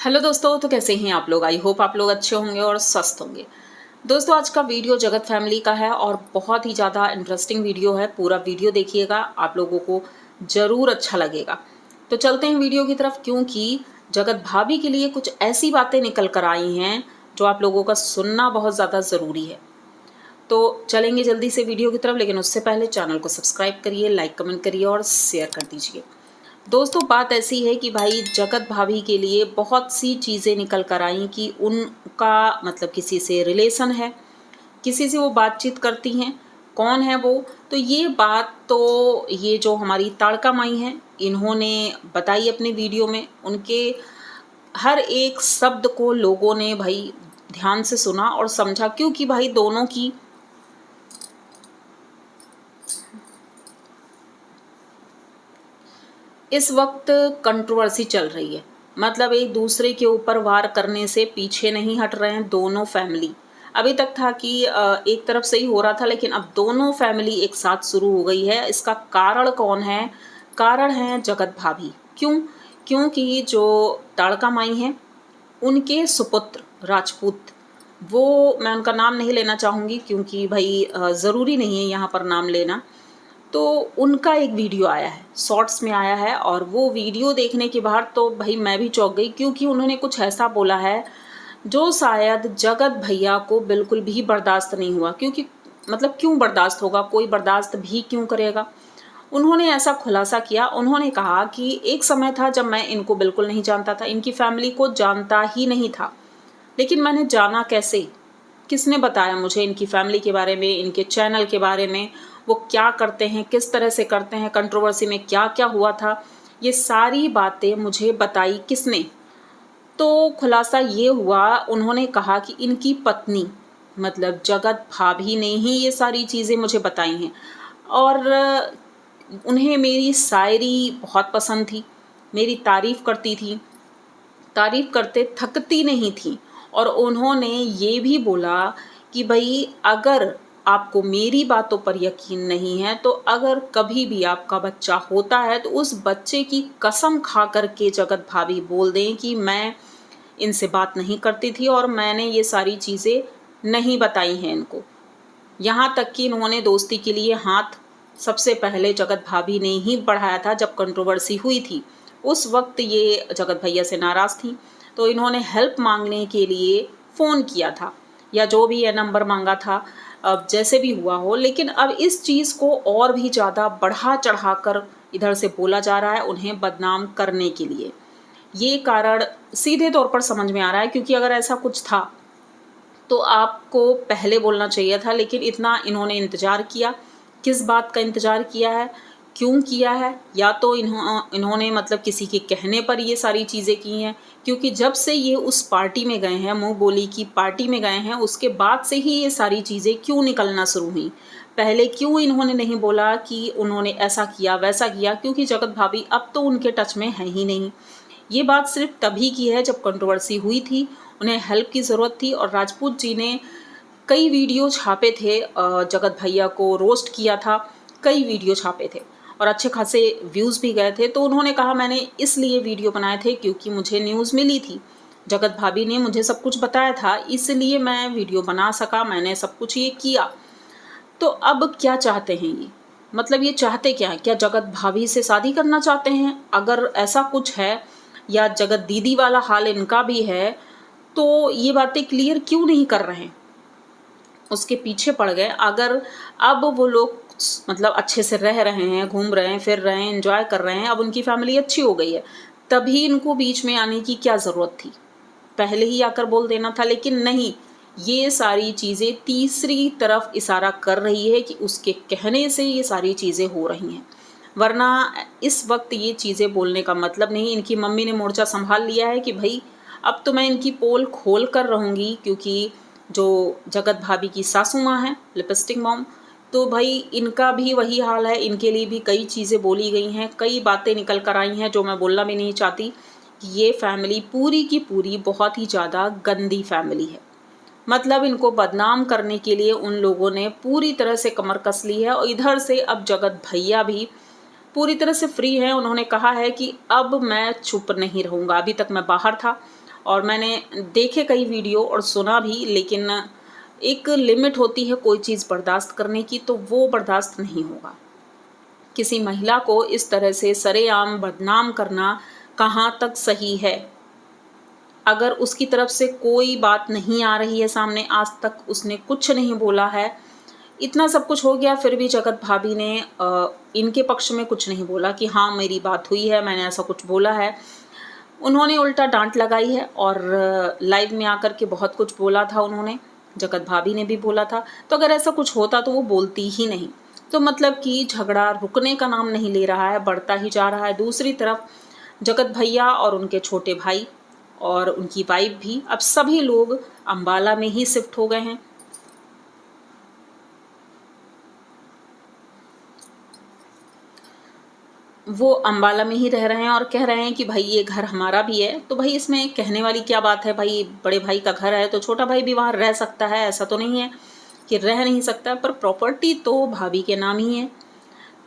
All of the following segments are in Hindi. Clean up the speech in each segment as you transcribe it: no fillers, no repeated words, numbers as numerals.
हेलो दोस्तों, तो कैसे हैं आप लोग। आई होप आप लोग अच्छे होंगे और स्वस्थ होंगे। दोस्तों, आज का वीडियो जगत फैमिली का है और बहुत ही ज़्यादा इंटरेस्टिंग वीडियो है। पूरा वीडियो देखिएगा, आप लोगों को ज़रूर अच्छा लगेगा। तो चलते हैं वीडियो की तरफ, क्योंकि जगत भाभी के लिए कुछ ऐसी बातें निकल कर आई हैं जो आप लोगों का सुनना बहुत ज़्यादा ज़रूरी है। तो चलेंगे जल्दी से वीडियो की तरफ, लेकिन उससे पहले चैनल को सब्सक्राइब करिए, लाइक कमेंट करिए और शेयर कर दीजिए। दोस्तों, बात ऐसी है कि भाई जगत भाभी के लिए बहुत सी चीज़ें निकल कर आई कि उनका मतलब किसी से रिलेशन है, किसी से वो बातचीत करती हैं। कौन है वो? तो ये बात तो ये जो हमारी ताड़का माई हैं, इन्होंने बताई अपने वीडियो में। उनके हर एक शब्द को लोगों ने भाई ध्यान से सुना और समझा, क्योंकि भाई दोनों की इस वक्त कंट्रोवर्सी चल रही है। मतलब एक दूसरे के ऊपर वार करने से पीछे नहीं हट रहे हैं दोनों फैमिली। अभी तक था कि एक तरफ से ही हो रहा था, लेकिन अब दोनों फैमिली एक साथ शुरू हो गई है। इसका कारण कौन है? कारण है जगत भाभी। क्यों? क्योंकि जो ताड़का माई हैं, उनके सुपुत्र राजपूत, वो मैं उनका नाम नहीं लेना चाहूँगी क्योंकि भाई ज़रूरी नहीं है यहाँ पर नाम लेना। तो उनका एक वीडियो आया है, शॉर्ट्स में आया है, और वो वीडियो देखने के बाद तो भाई मैं भी चौंक गई, क्योंकि उन्होंने कुछ ऐसा बोला है जो शायद जगत भैया को बिल्कुल भी बर्दाश्त नहीं हुआ। क्योंकि मतलब क्यों बर्दाश्त होगा, कोई बर्दाश्त भी क्यों करेगा। उन्होंने ऐसा खुलासा किया। उन्होंने कहा कि एक समय था जब मैं इनको बिल्कुल नहीं जानता था, इनकी फैमिली को जानता ही नहीं था, लेकिन मैंने जाना कैसे? किसने बताया मुझे इनकी फैमिली के बारे में, इनके चैनल के बारे में, वो क्या करते हैं, किस तरह से करते हैं, कंट्रोवर्सी में क्या क्या हुआ था, ये सारी बातें मुझे बताई किसने? तो खुलासा ये हुआ, उन्होंने कहा कि इनकी पत्नी मतलब जगत भाभी ने ही ये सारी चीज़ें मुझे बताई हैं। और उन्हें मेरी शायरी बहुत पसंद थी, मेरी तारीफ़ करती थी, तारीफ़ करते थकती नहीं थी। और उन्होंने ये भी बोला कि भई अगर आपको मेरी बातों पर यकीन नहीं है, तो अगर कभी भी आपका बच्चा होता है तो उस बच्चे की कसम खा कर के जगत भाभी बोल दें कि मैं इनसे बात नहीं करती थी और मैंने ये सारी चीज़ें नहीं बताई हैं इनको। यहाँ तक कि इन्होंने दोस्ती के लिए हाथ सबसे पहले जगत भाभी ने ही बढ़ाया था जब कंट्रोवर्सी हुई थी। उस वक्त ये जगत भैया से नाराज़ थी, तो इन्होंने हेल्प मांगने के लिए फ़ोन किया था, या जो भी है नंबर मांगा था। अब जैसे भी हुआ हो, लेकिन अब इस चीज़ को और भी ज़्यादा बढ़ा चढ़ा कर इधर से बोला जा रहा है उन्हें बदनाम करने के लिए। ये कारण सीधे तौर पर समझ में आ रहा है, क्योंकि अगर ऐसा कुछ था तो आपको पहले बोलना चाहिए था, लेकिन इतना इन्होंने इंतज़ार किया। किस बात का इंतज़ार किया है? क्यों किया है? या तो इन्होंने मतलब किसी के कहने पर ये सारी चीज़ें की हैं, क्योंकि जब से ये उस पार्टी में गए हैं, मुँह बोली की पार्टी में गए हैं, उसके बाद से ही ये सारी चीज़ें क्यों निकलना शुरू हुईं? पहले क्यों इन्होंने नहीं बोला कि उन्होंने ऐसा किया, वैसा किया? क्योंकि जगत भाभी अब तो उनके टच में है ही नहीं। ये बात सिर्फ तभी की है जब कंट्रोवर्सी हुई थी, उन्हें हेल्प की ज़रूरत थी और राजपूत जी ने कई वीडियो छापे थे, जगत भैया को रोस्ट किया था, कई वीडियो छापे थे और अच्छे खासे व्यूज़ भी गए थे। तो उन्होंने कहा मैंने इसलिए वीडियो बनाए थे क्योंकि मुझे न्यूज़ मिली थी, जगत भाभी ने मुझे सब कुछ बताया था, इसलिए मैं वीडियो बना सका, मैंने सब कुछ ये किया। तो अब क्या चाहते हैं ये? मतलब ये चाहते क्या हैं? क्या जगत भाभी से शादी करना चाहते हैं? अगर ऐसा कुछ है, या जगत दीदी वाला हाल इनका भी है, तो ये बातें क्लियर क्यों नहीं कर रहे हैं? उसके पीछे पड़ गए। अगर अब वो लोग मतलब अच्छे से रह रहे हैं, घूम रहे हैं, फिर रहे हैं, एंजॉय कर रहे हैं, अब उनकी फैमिली अच्छी हो गई है, तभी इनको बीच में आने की क्या ज़रूरत थी? पहले ही आकर बोल देना था, लेकिन नहीं, ये सारी चीज़ें तीसरी तरफ इशारा कर रही है कि उसके कहने से ये सारी चीज़ें हो रही हैं। वरना इस वक्त ये चीज़ें बोलने का मतलब नहीं। इनकी मम्मी ने मोर्चा संभाल लिया है कि भाई अब तो मैं इनकी पोल खोल कर रहूँगी, क्योंकि जो जगत भाभी की सासू माँ हैं, लिपस्टिक मॉम, तो भाई इनका भी वही हाल है। इनके लिए भी कई चीज़ें बोली गई हैं, कई बातें निकल कर आई हैं जो मैं बोलना भी नहीं चाहती। ये फैमिली पूरी की पूरी बहुत ही ज़्यादा गंदी फैमिली है। मतलब इनको बदनाम करने के लिए उन लोगों ने पूरी तरह से कमर कस ली है। और इधर से अब जगत भैया भी पूरी तरह से फ्री हैं। उन्होंने कहा है कि अब मैं चुप नहीं रहूँगा। अभी तक मैं बाहर था और मैंने देखे कई वीडियो और सुना भी, लेकिन एक लिमिट होती है कोई चीज़ बर्दाश्त करने की, तो वो बर्दाश्त नहीं होगा। किसी महिला को इस तरह से सरेआम बदनाम करना कहाँ तक सही है? अगर उसकी तरफ से कोई बात नहीं आ रही है सामने, आज तक उसने कुछ नहीं बोला है, इतना सब कुछ हो गया, फिर भी जगत भाभी ने इनके पक्ष में कुछ नहीं बोला कि हाँ मेरी बात हुई है, मैंने ऐसा कुछ बोला है। उन्होंने उल्टा डांट लगाई है और लाइव में आकर के बहुत कुछ बोला था उन्होंने, जगत भाभी ने भी बोला था। तो अगर ऐसा कुछ होता तो वो बोलती ही नहीं। तो मतलब कि झगड़ा रुकने का नाम नहीं ले रहा है, बढ़ता ही जा रहा है। दूसरी तरफ जगत भैया और उनके छोटे भाई और उनकी वाइफ भी, अब सभी लोग अंबाला में ही शिफ्ट हो गए हैं। वो अंबाला में ही रह रहे हैं और कह रहे हैं कि भाई ये घर हमारा भी है। तो भाई इसमें कहने वाली क्या बात है? भाई बड़े भाई का घर है तो छोटा भाई भी वहाँ रह सकता है, ऐसा तो नहीं है कि रह नहीं सकता, पर प्रॉपर्टी तो भाभी के नाम ही है।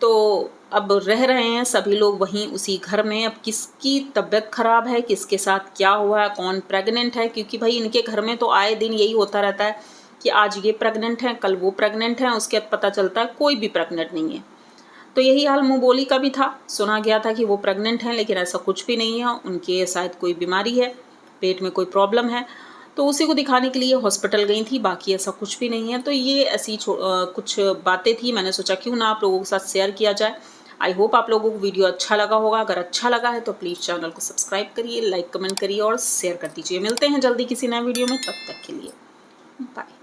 तो अब रह रहे हैं सभी लोग वहीं उसी घर में। अब किसकी तबीयत खराब है, किसके साथ क्या हुआ है, कौन प्रेग्नेंट है, क्योंकि भाई इनके घर में तो आए दिन यही होता रहता है कि आज ये प्रेग्नेंट है, कल वो प्रेग्नेंट है, उसके बाद पता चलता है कोई भी प्रेग्नेंट नहीं है। तो यही हाल मुँह बोली का भी था। सुना गया था कि वो प्रेग्नेंट हैं, लेकिन ऐसा कुछ भी नहीं है। उनके शायद कोई बीमारी है, पेट में कोई प्रॉब्लम है, तो उसी को दिखाने के लिए हॉस्पिटल गई थी, बाकी ऐसा कुछ भी नहीं है। तो ये ऐसी कुछ बातें थी, मैंने सोचा क्यों ना आप लोगों के साथ शेयर किया जाए। आई होप आप लोगों को वीडियो अच्छा लगा होगा। अगर अच्छा लगा है तो प्लीज़ चैनल को सब्सक्राइब करिए, लाइक कमेंट करिए और शेयर कर दीजिए। मिलते हैं जल्दी किसी नए वीडियो में, तब तक के लिए बाय।